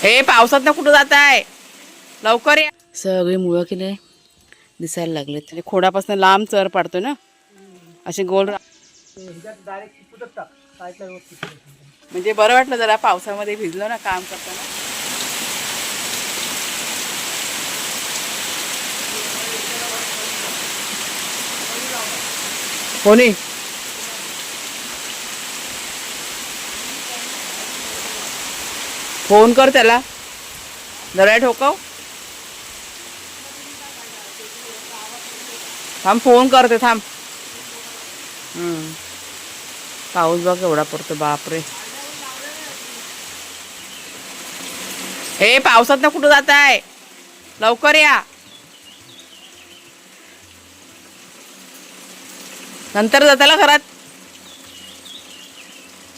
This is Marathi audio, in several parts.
हे पावसात ना कुठं जात आहे, लवकर या. सगळे मुळं की नाही दिसायला लागलेत. खोडापासून लांब चर पडतो ना, असे गोल. म्हणजे बरं वाटलं जरा पावसामध्ये भिजलो ना काम करताना. कोणी फोन कर त्याला, जरा ठोकव. थांब फोन करते थांब. पाऊस बघ एवढा पडतो, बापरे. हे पावसात ना कुठं जात आहे, लवकर या. नंतर जाताला घरात.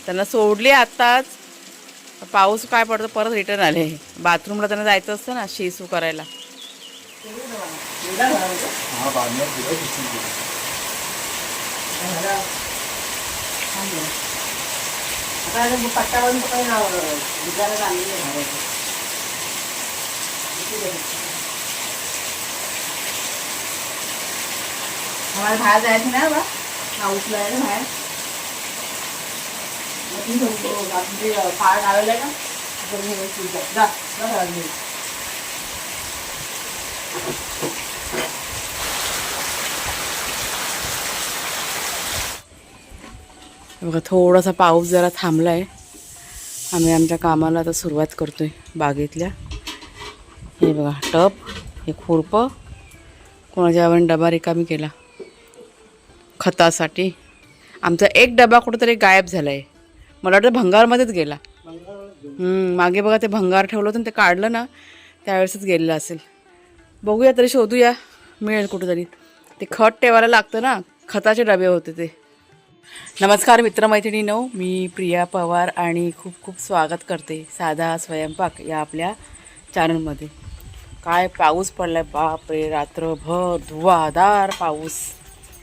त्यांना सोडली आत्ताच, पाऊस काय पडतो परत रिटर्न आले. बाथरूमला त्यांना जायचं असतं ना शिसू करायला. आम्हाला बाहेर जायचं नाही बा, पाऊस आहे ना बाहेर. पाय लावले ना बघा. थोडासा पाऊस जरा थांबलाय. आम्ही आमच्या कामाला आता सुरुवात करतोय बागेतल्या. हे बघा टप, हे खुरपं कोणाच्या आपण डबा रिकामी केला खतासाठी. आमचा एक डबा कुठंतरी गायब झाला आहे. मला वाटतं भंगारमध्येच गेला. मागे बघा ते भंगार ठेवलं होतं ते काढलं ना, त्यावेळेसच गेलेलं असेल. बघूया तरी, शोधूया, मिळेल कुठंतरी. ते खत ठेवायला लागतं ना, खताचे डबे होते ते. नमस्कार मित्रमैत्रिणींनो, मी प्रिया पवार आणि खूप खूप स्वागत करते साधा स्वयंपाक या आपल्या चॅनलमध्ये. काय पाऊस पडला आहे, बापरे. रात्रभर धुवाधार पाऊस.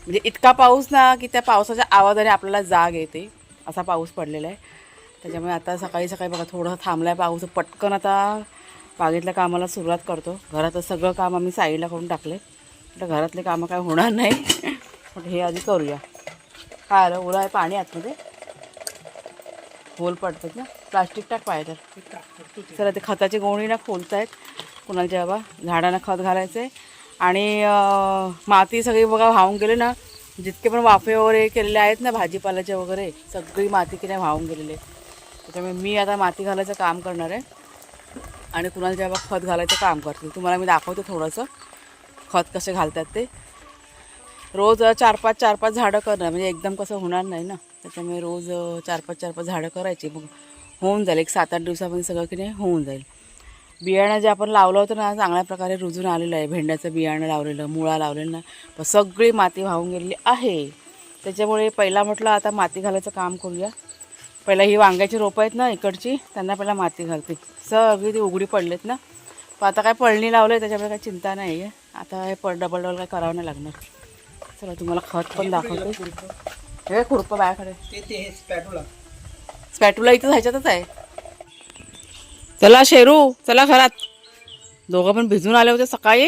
म्हणजे इतका पाऊस ना की त्या पावसाच्या आवाजाने आपल्याला जाग येते, असा पाऊस पडलेला आहे. त्याच्यामुळे आता सकाळी सकाळी बघा थोडंसं थांबला आहे पाऊस. पटकन आता बागेतल्या कामाला सुरुवात करतो. घरातलं सगळं काम आम्ही साईडला करून टाकले. तर घरातले कामं काय होणार नाही, पण हे आधी करूया. काय आलं, ओला आहे पाणी आतमध्ये, होल पडतात ना. प्लास्टिक टाक पाहिजे तर. चला ते खताची गोणी ना खोलत आहेत कुणाच्या बाबा. झाडांना खत घालायचं आहे. आणि माती सगळी बघा वाहून गेले ना. जितके पण वाफे वगैरे केलेले आहेत ना भाजीपाल्याचे वगैरे, सगळी माती की नाही वाहून गेलेली आहे. त्याच्यामुळे मी आता माती घालायचं काम करणार आहे आणि कुणाच्या बाबा खत घालायचं काम करते. तुम्हाला मी दाखवते थोडंसं खत कसे घालतात ते. रोज 4-5 झाडं करणार, म्हणजे एकदम कसं होणार नाही ना. त्याच्यामुळे रोज 4-5 झाडं करायची. मग होऊन जाईल, एक 7-8 दिवसामध्ये सगळं की नाही होऊन जाईल. बियाणं जे आपण लावलं होतं ना, चांगल्या प्रकारे रुजून आलेलं आहे. भेंड्याचं बियाणं लावलेलं, मुळा लावलेलं ना, पण सगळी माती वाहून गेलेली आहे. त्याच्यामुळे पहिला म्हटलं आता माती घालायचं काम करूया. पहिला ही वांग्याची रोपं आहेत ना इकडची, त्यांना पहिला माती घालते. सगळी ती उघडी पडलेत ना. पण आता काय पळणी लावलं आहे, त्याच्यामुळे काही चिंता नाही आहे. आता हे डबल काय करावं नाही लागणार. चला तुम्हाला खत पण दाखवते. हे खुरपं बायाकडे, स्पॅटुला इथं ह्याच्यातच आहे. चला शेरू, चला घरात. दोघं पण भिजून आले होते सकाळी,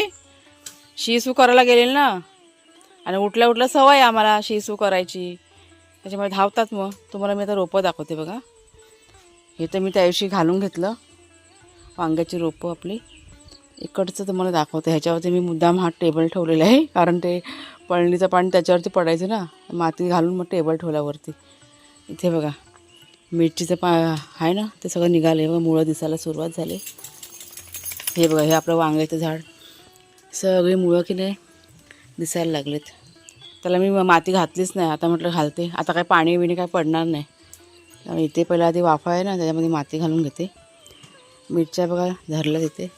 शिसू करायला गेलेले ना. आणि उठल्या उठल्या सवय आम्हाला शिसू करायची, त्याच्यामुळे धावतात. मग तुम्हाला मी आता रोपं दाखवते बघा. हे तर मी त्या दिवशी घालून घेतलं, वांग्याची रोपं आपली. इकडचं तुम्हाला दाखवते. ह्याच्यावरती मी मुद्दाम हा टेबल ठेवलेला आहे, कारण ते पळणीचं पाणी त्याच्यावरती पडायचं ना. माती घालून मग टेबल ठेवल्यावरती. इथे बघा मिरचीचं आहे ना, ते सगळं निघाले. मग मुळं दिसायला सुरुवात झाली. हे बघा, हे आपलं वांग्याचं झाड, सगळे मुळं की नाही दिसायला लागलेत. त्याला मी माती घातलीच नाही. आता म्हटलं घालते, आता काय पाणी बिणी काय पडणार नाही. त्यामुळे इथे पहिला आधी वाफा आहे ना, त्याच्यामध्ये माती घालून घेते. मिरच्या बघा धरल्या तिथे,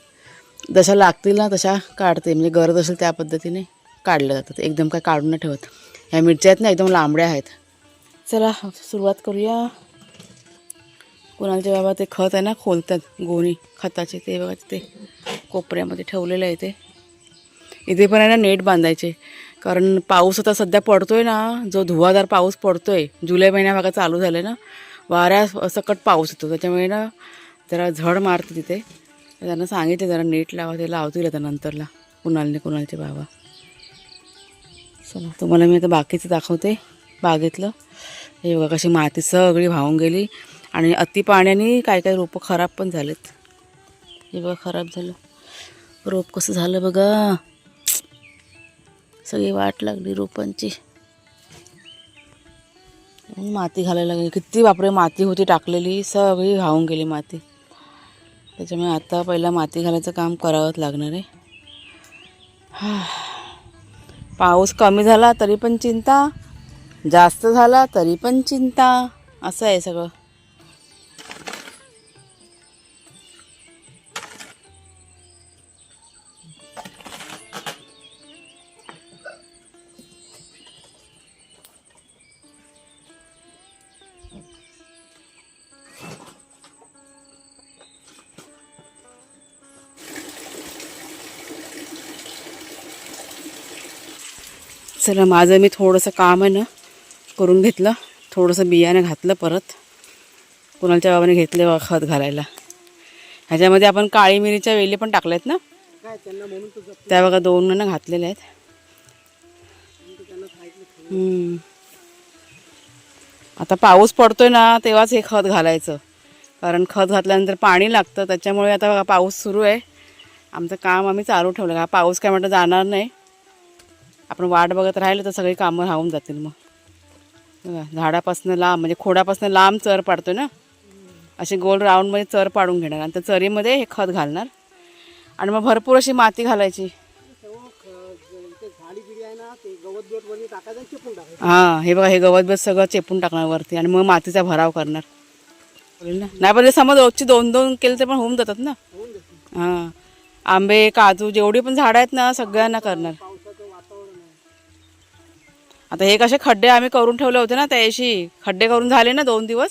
जशा लागतील ना तशा काढते. म्हणजे गरज असेल त्या पद्धतीने काढल्या जातात, एकदम काय काढून नाही ठेवत. ह्या मिरच्या आहेत ना एकदम लांबड्या आहेत. चला सुरुवात करूया. कुणालचे बाबा ते खत आहे ना खोलतात, गोणी खताचे, ते बघा ते कोपऱ्यामध्ये ठेवलेलं आहे. ते इथे पण आहे ना नेट बांधायचे, कारण पाऊस आता सध्या पडतोय ना, जो धुवाधार पाऊस पडतोय. जुलै महिन्या बघा चालू झाले ना, वाऱ्या सकट पाऊस येतो. त्याच्यामुळे ना जरा झड मारते तिथे. त्यांना सांगितले जरा नीट लावा, ते लावतील आता नंतरला कुणालचे बाबा. चला तुम्हाला मी आता बाकीचं दाखवते बागेतलं. हे बघा कशी माती सगळी वाहून गेली आणि अति पाण्याने काय काय रोपं खराब पण झालेत. हे बघा खराब झालं रोप, कसं झालं बघा, सगळी वाट लागली रोपांची. माती घालायला लागली, किती बापरे माती होती टाकलेली, सगळी वाहून गेली माती. त्याच्यामुळे आता पहिला माती घालायचं काम करावंच लागणार आहे. पाऊस कमी झाला तरी पण चिंता, जास्त झाला तरी पण चिंता, असं आहे सगळं. चला माझं मी थोडंसं काम आहे ना करून घेतलं, थोडंसं बियाणं घातलं, परत कुणालच्या बाबाने घेतले बघा खत घालायला. ह्याच्यामध्ये आपण काळी मिरीच्या वेली पण टाकल्यात ना, त्या बघा 2 ना घातलेल्या आहेत. आता पाऊस पडतोय ना तेव्हाच हे खत घालायचं, कारण खत घातल्यानंतर पाणी लागतं. त्याच्यामुळे आता बघा पाऊस सुरू आहे, आमचं काम आम्ही चालू ठेवलं. का पाऊस काय म्हणतं जाणार नाही, आपण वाट बघत राहिलं तर सगळी कामं राहून जातील. मग बघा झाडापासून लांब, म्हणजे खोडापासून लांब चर पाडतो ना, अशी गोल राऊंडमध्ये चर पाडून घेणार आणि त्या चरीमध्ये हे खत घालणार आणि मग भरपूर अशी माती घालायची. हां हे बघा हे गवत बेत सगळं चेपून टाकणार वरती आणि मग मातीचा भराव करणार. नाही पण समज रोजची 2-2 केले तर पण होऊन जातात ना. हां आंबे काजू जेवढी पण झाडं आहेत ना सगळ्यांना करणार. आता हे कसे खड्डे आम्ही करून ठेवले होते ना, त्याशी खड्डे करून झाले ना 2 दिवस,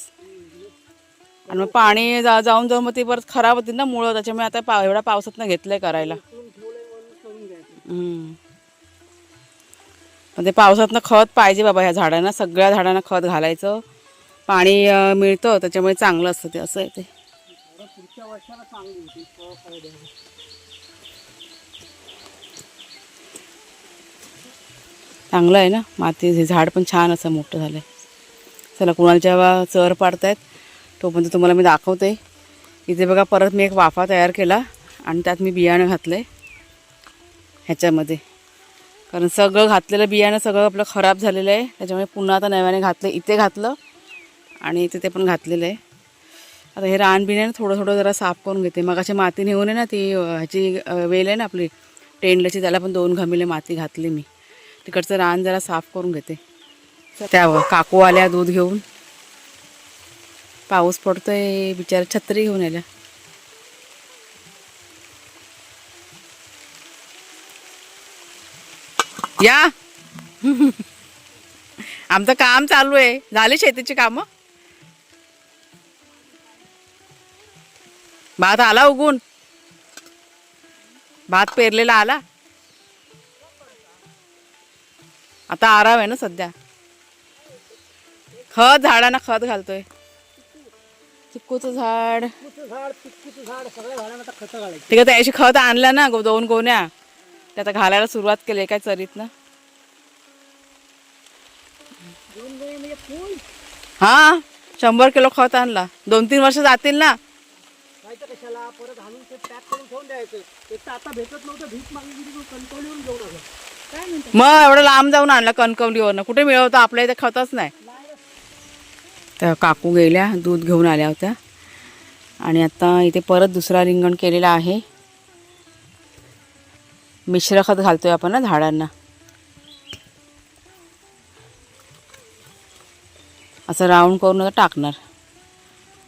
आणि मग पाणी जाऊन जाऊन मग ती परत खराब होती ना मुळं. त्याच्यामुळे आता एवढ्या पावसातनं घेतलंय करायला. पण ते पावसातनं खत पाहिजे बाबा ह्या झाडांना, सगळ्या झाडांना खत घालायचं, पाणी मिळतं त्याच्यामुळे चांगलं असतं ते. असं आहे ते. चांगलं आहे ना माती, हे झाड पण छान असं मोठं झालं आहे. चला कुणालच्या चर पाडतायत तोपर्यंत तुम्हाला मी दाखवते. इथे बघा परत मी एक वाफा तयार केला आणि त्यात मी बियाणं घातलं आहे ह्याच्यामध्ये, कारण सगळं घातलेलं बियाणं सगळं आपलं खराब झालेलं आहे. त्याच्यामुळे पुन्हा आता नव्याने घातलं, इथे घातलं आणि इथे ते पण घातलेलं आहे. आता हे रान बियाणं थोडं थोडं जरा साफ करून घेते. मग अशी माती नेऊन आहे ना, ती ह्याची वेल आहे ना आपली टेंडल्याची, त्याला पण 2 घमिले माती घातली मी. तिकडचं रान जरा साफ करून घेते. त्यावर काकू आल्या दूध घेऊन, पाऊस पडतोय, बिचारा छत्री घेऊन आल्या. या आमचं काम चालू आहे, झाली शेतीची कामं. भात आला उगून, भात पेरलेला आला, आता आराम आहे ना सध्या. खत झाडांना खत घालतोय. चिक्कूचं झाड ठीक आहे, त्याशी खत आणलं ना 2 गोण्या, ते आता घालायला सुरुवात केली काय चरीत ना. हा 100 किलो खत आणला, 2-3 वर्ष जातील ना. मग एवढं लांब जाऊन आणला कणकवलीवरनं, कुठे मिळवतं आपल्या इथे खतच नाही. त्या काकू गेल्या दूध घेऊन आल्या होत्या आणि आता इथे परत दुसरा रिंगण केलेला आहे. मिश्र खत घालतोय आपण ना झाडांना, असं राऊंड करून आता टाकणार.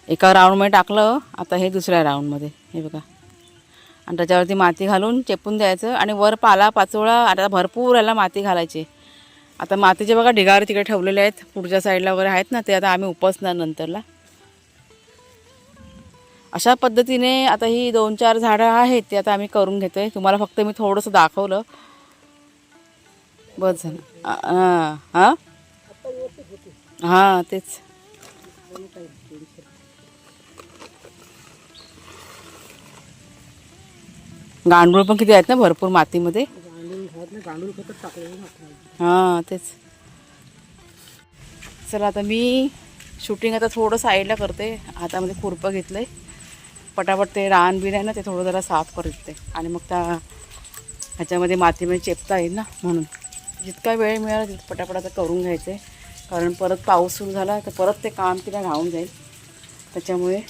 एका राऊंडमध्ये टाकलं, आता हे दुसऱ्या राऊंडमध्ये हे बघा, आणि त्याच्यावरती माती घालून चेपून द्यायचं आणि वर पाला पाचोळा. आता भरपूर याला माती घालायची. आता मातीचे बघा ढिगारे तिकडे ठेवलेले आहेत, पुढच्या साईडला वगैरे आहेत ना, ते आता आम्ही उपसणार नंतरला. अशा पद्धतीने आता ही 2-4 झाडं आहेत ते आता आम्ही करून घेतोय. तुम्हाला फक्त मी थोडंसं दाखवलं, बस झालं. हां हां हां तेच. गांडूळ पण किती आहेत ना भरपूर मातीमध्ये. हां तेच. चला आता मी शूटिंग आता थोडं साईडला करते. हातामध्ये खुरपं घेतलं आहे. पटापट ते रान बिन आहे ना ते थोडं जरा साफ करते आणि मग त्या ह्याच्यामध्ये मातीमध्ये चेपता येईल ना, म्हणून जितका वेळ मिळाला तिथं पटापट आता करून घ्यायचं आहे. कारण परत पाऊस सुरू झाला तर परत ते काम तिला राहून जाईल. त्याच्यामुळे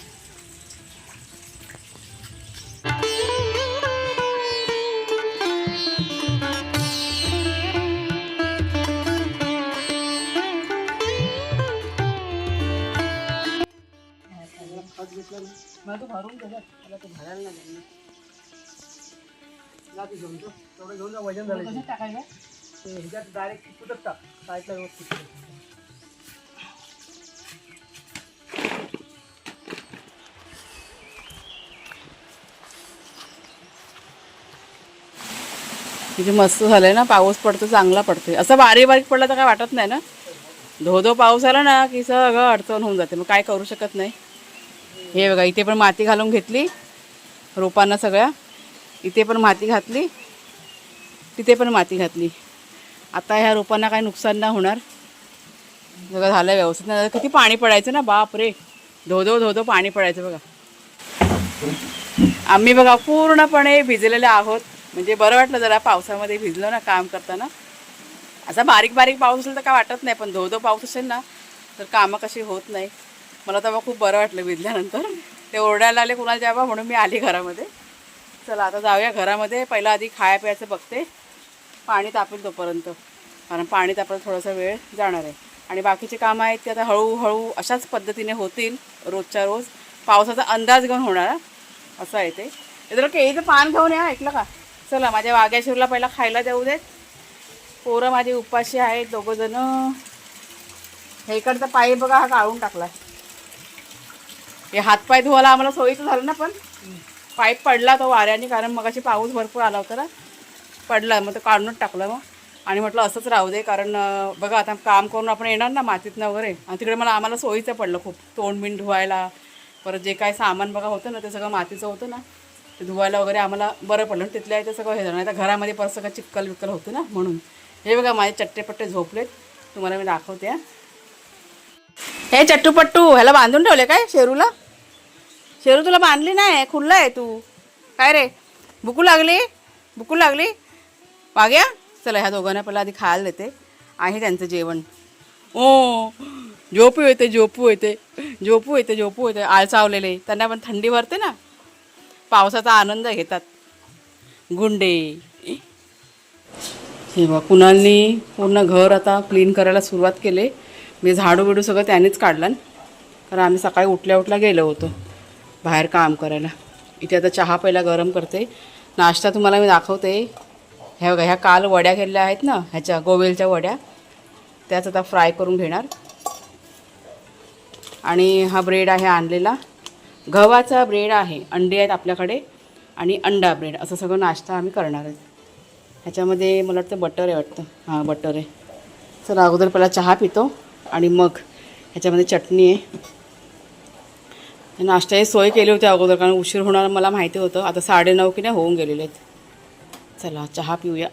मला तो भरून गेला, मला तो भरायला नाही तेवढं घेऊन जा. वजन झालं टाकायला ह्याच्यात डायरेक्ट कुठंच टाक साईडला व्यवस्थित. किती मस्त झालंय ना. पाऊस पडतो चांगला पडतोय. असं बारीक बारीक पडला तर काय वाटत नाही ना. धो धो पाऊस आला ना की सगळं अडचण होऊन जाते, मग काय करू शकत नाही. हे बघा इथे पण माती घालून घेतली रोपांना सगळ्या. इथे पण माती घातली, तिथे पण माती घातली. आता ह्या रोपांना काय नुकसान नाही होणार. सगळं झालं व्यवस्थित. नाही किती पाणी पडायचं ना, बाप रे. धो धो पाणी पडायचं बघा. आम्ही बघा पूर्णपणे भिजलेले आहोत. म्हणजे बरं वाटलं जरा पावसामध्ये भिजलो ना काम करताना. असा बारीक बारीक पाऊस असेल तर काय वाटत नाही, पण धो पाऊस असेल ना तर कामं कशी होत नाही. मला तेव्हा खूप बरं वाटलं भिजल्यानंतर. ते ओरडायला आले कुणाला जेव्हा, म्हणून मी आली घरामध्ये. चला आता जाऊया घरामध्ये. पहिला आधी खाया प्यायचं बघते. पाणी तापेल तोपर्यंत, कारण पाणी तापायला थोडासा वेळ जाणार आहे. आणि बाकीचे कामं आहेत ते आता हळूहळू अशाच पद्धतीने होतील रोजच्या रोज. पावसाचा अंदाज घेऊन होणार असं आहे ते. जरा केळीचं पान घेऊन या, ऐकलं का. चला माझ्या वाघ्याशिवला पहिला खायला देऊ देत. पोरं माझी उपाशी आहेत दोघंजणं. हे इकडचा पाईप बघा हा काढून टाकला. हे हातपाय धुवायला आम्हाला सोयीचं झालं ना, पण पाईप पडला तो वाऱ्याने, कारण मगाशी पाऊस भरपूर आला होता ना, पडला. मग तो काढूनच टाकलं मग. आणि म्हटलं असंच राहू दे, कारण बघा आता काम करून आपण येणार ना मातीतनं वगैरे, आणि तिकडे आम्हाला सोयीचं पडलं खूप. तोंड बिंड धुवायला, परत जे काय सामान बघा होतं ना ते सगळं मातीचं होतं ना, ते धुवायला वगैरे आम्हाला बरं पडलं. तिथल्या इथं सगळं हे झालं. नाही तर घरामध्ये परत सगळं चिक्कल विक्कल होतं ना, म्हणून. हे बघा माझे चट्टेपट्टे झोपलेत, तुम्हाला मी दाखवते. हे चट्टूपट्टू ह्याला बांधून ठेवले काय शेरूला. शेरू तुला बांधली नाही, खुल्ला आहे तू. काय रे भुकू लागली वाग्या. चला ह्या दोघांना पहिला आधी खायला देते. आहे त्यांचं जेवण. ओ झोपू येते आळसावलेले. त्यांना पण थंडी भरते ना, पावसाचा आनंद घेतात गुंडे. हे बघ कुणालनी पूर्ण घर आता क्लीन करायला सुरुवात केली. मी झाडू बिडू सगळं त्यानेच काढलं, कारण आम्ही सकाळी उठल्या गेलो होतो बाहेर काम करायला. इथे आता चहा पहिला गरम करते. नाश्ता तुम्हाला मी दाखवते. ह्या बघा ह्या काल वड्या केलेल्या आहेत ना, ह्याच्या गोवेलच्या वड्या, त्याच आता फ्राय करून घेणार. आणि हा ब्रेड आहे आणलेला, गव्हाचा ब्रेड आहे. अंडे आहेत आपल्याकडे आणि अंडा ब्रेड, असं सगळं नाश्ता आम्ही करणार आहेत. ह्याच्यामध्ये मला वाटतं बटर आहे वाटतं. हां बटर आहे. चला अगोदर पहिला चहा पितो आणि मग ह्याच्यामध्ये चटणी आहे. नाश्त्याची सोय केली होती अगोदर, कारण उशीर होणार मला माहिती होतं. आता 9:30 की नाही होऊन गेलेले आहेत. चला चहा पिऊया.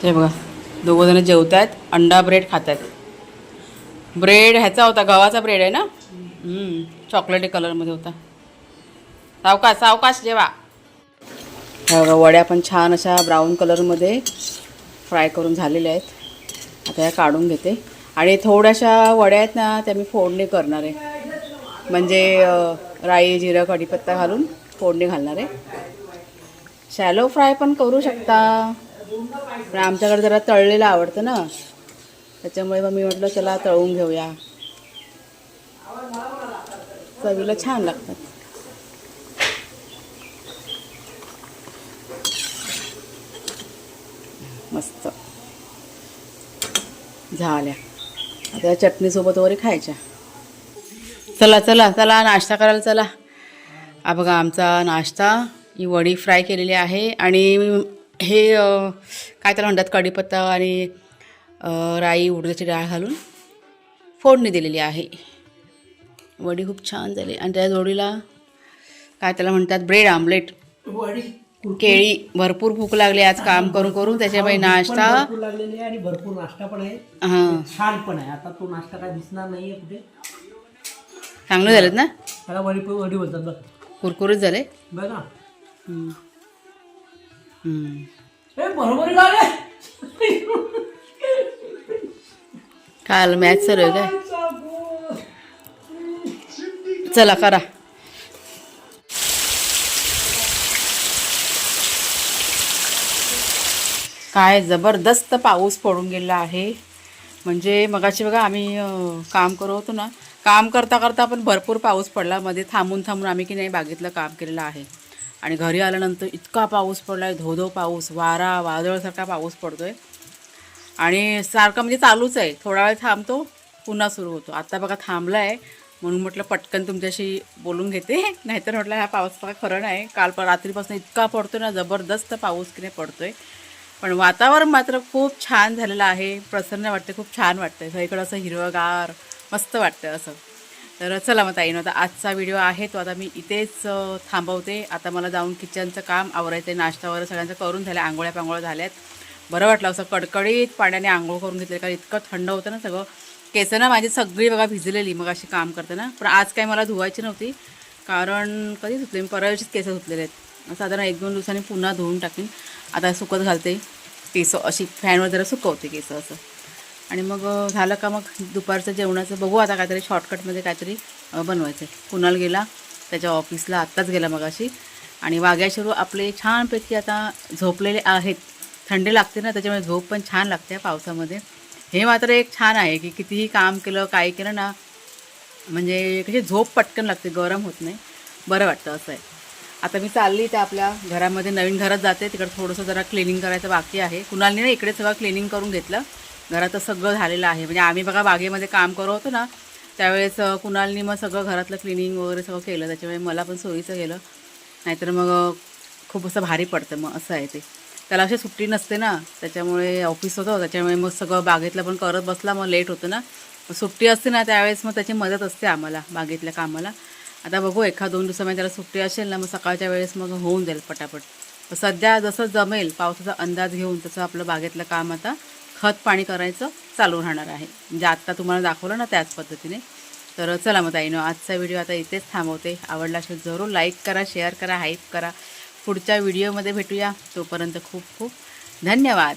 हे बघा दोघंजणं जेवत आहेत, अंडा ब्रेड खात आहेत. ब्रेड ह्याचा होता, गव्हाचा ब्रेड आहे ना, चॉकलेटी कलरमध्ये होता. सावकाश जेवा. वड्या पण छान अशा ब्राऊन कलरमध्ये फ्राय करून झालेल्या आहेत. आता या काढून घेते. आणि थोड्याशा वड्या आहेत ना, त्या मी फोडणी करणार आहे. म्हणजे राई जिरं कढीपत्ता घालून फोडणी घालणार आहे. शॅलो फ्राय पण करू शकता, पण आमच्याकडे जरा तळलेलं आवडतं ना, त्याच्यामुळे मग मी म्हटलं चला तळून घेऊया, चवीला छान लागतात. मस्त झाल्या. आता या चटणीसोबत वगैरे खायच्या. चला नाश्ता करायला चला. हा बघा आमचा नाश्ता. ही वडी फ्राय केलेली आहे आणि हे काय त्याला म्हणतात, कढीपत्ता आणि राई उडदाची डाळ घालून फोडणी दिलेली आहे. वडी खूप छान झाली आणि त्या जोडीला काय त्याला म्हणतात ब्रेड आमलेट, केळी. भरपूर भूक लागली आज काम करून करून, त्याच्यामुळे नाश्ता लागलेली आणि भरपूर नाश्ता पण आहे. हां छान पण आहे. आता तो नाश्ता काय दिसणार नाहीये कुठे. चांगले झालेत ना, त्याला वडी बोलतात बघ, कुरकुरीत झाले. बघा हम्म. बरोबर लागले. काल मॅच सर आहे काय, चला करा. काय जबरदस्त पाऊस पडून गेला आहे. म्हणजे मगाशी बघा आम्ही काम करत होतो ना, काम करता करता पण भरपूर पाऊस पडला. मध्ये थांबून थांबून आम्ही की नाही बागेतलं काम केलेलं आहे. आणि घरी आल्यानंतर इतका पाऊस पडला आहे, धो धो पाऊस, वारा वादळसारखा पाऊस पडतो आहे. आणि सारखं म्हणजे चालूच आहे, थोडा वेळ थांबतो पुन्हा सुरू होतो. आता बघा थांबला आहे म्हणून म्हटलं पटकन तुमच्याशी बोलून घेते, नाहीतर म्हटलं ह्या पाऊस बघा खरं नाही. काल रात्रीपासून इतका पडतो ना, जबरदस्त पाऊस की नाही पडतो आहे. पण वातावरण मात्र खूप छान झालेलं आहे, प्रसन्न वाटते, खूप छान वाटतं. सगळीकडं असं हिरवंगार मस्त वाटतं असं. तर चला मग ताईनं, आता आजचा व्हिडिओ आहे तो आता मी इथेच थांबवते. आता मला जाऊन किचनचं काम आवरायचं आहे. नाश्ता वगैरे सगळ्यांचं करून झालं, आंघोळ्या पांघोळ्या झाल्यात. बरं वाटलं असं कडकडीत पाण्याने आंघोळ करून घेतले, कारण इतकं थंड होतं ना सगळं. केसं ना माझी सगळी बघा भिजलेली मग अशी काम करताना. पण आज काय मला धुवायची नव्हती, कारण कधी धुतले मी, परवा दिवशीच केस धुतलेले आहेत. साधारण 1-2 दिवसांनी पुन्हा धुवून टाकीन. आता सुकत घालते केस, अशी फॅनवर जरा सुकवते केस असं. आणि मग झालं का मग दुपारचं जेवणाचं बघू आता, काहीतरी शॉर्टकटमध्ये काहीतरी बनवायचं आहे. कुणाल गेला त्याच्या ऑफिसला, आत्ताच गेला मग अशी. आणि वाघ्याशिरू आपले छानपैकी आता झोपलेले आहेत. थंडी लागते ना, त्याच्यामुळे झोप पण छान लागते पावसामध्ये. हे मात्र एक छान आहे की कितीही काम केलं काय केलं ना, म्हणजे कशी झोप पटकन लागते, गरम होत नाही, बरं वाटतं असं आहे. आता मी चालली त्या आपल्या घरामध्ये, नवीन घरात जाते. तिकडं थोडंसं जरा क्लिनिंग करायचं बाकी आहे. कुणालने ना इकडे सगळं क्लिनिंग करून घेतलं, घरातच सगळं झालेलं आहे. म्हणजे आम्ही बघा बागेमध्ये काम करत होतो ना, त्यावेळेस कुणालनी मग सगळं घरातलं क्लिनिंग वगैरे सगळं केलं, त्याच्यामुळे मला पण सोयीचं गेलं. नाहीतर मग खूप असं भारी पडतं, मग असं आहे ते. त्याला अशी सुट्टी नसते ना, त्याच्यामुळे ऑफिस होतं, त्याच्यामुळे मग सगळं बागेतलं पण करत बसला, मग लेट होतं ना. सुट्टी असते ना त्यावेळेस मग त्याची मदत असते आम्हाला बागेतल्या कामाला. आता बघू 1-2 दिवसामध्ये त्याला सुट्टी असेल ना, मग सकाळच्या वेळेस मग होऊन जाईल पटापट. सध्या जसं जमेल पावसाचा अंदाज घेऊन तसं आपलं बागेतलं काम आता खत पाणी करायचं चालू राहणार आहे. म्हणजे आत्ता तुम्हाला दाखवलं ना त्याच पद्धतीने. तर चला मग ताईनो, आजचा व्हिडिओ आता इथेच थांबवते. आवडला असेल जरूर लाईक करा, शेअर करा, हाईप करा. पुढच्या व्हिडिओमध्ये भेटूया. तोपर्यंत खूप खूप धन्यवाद.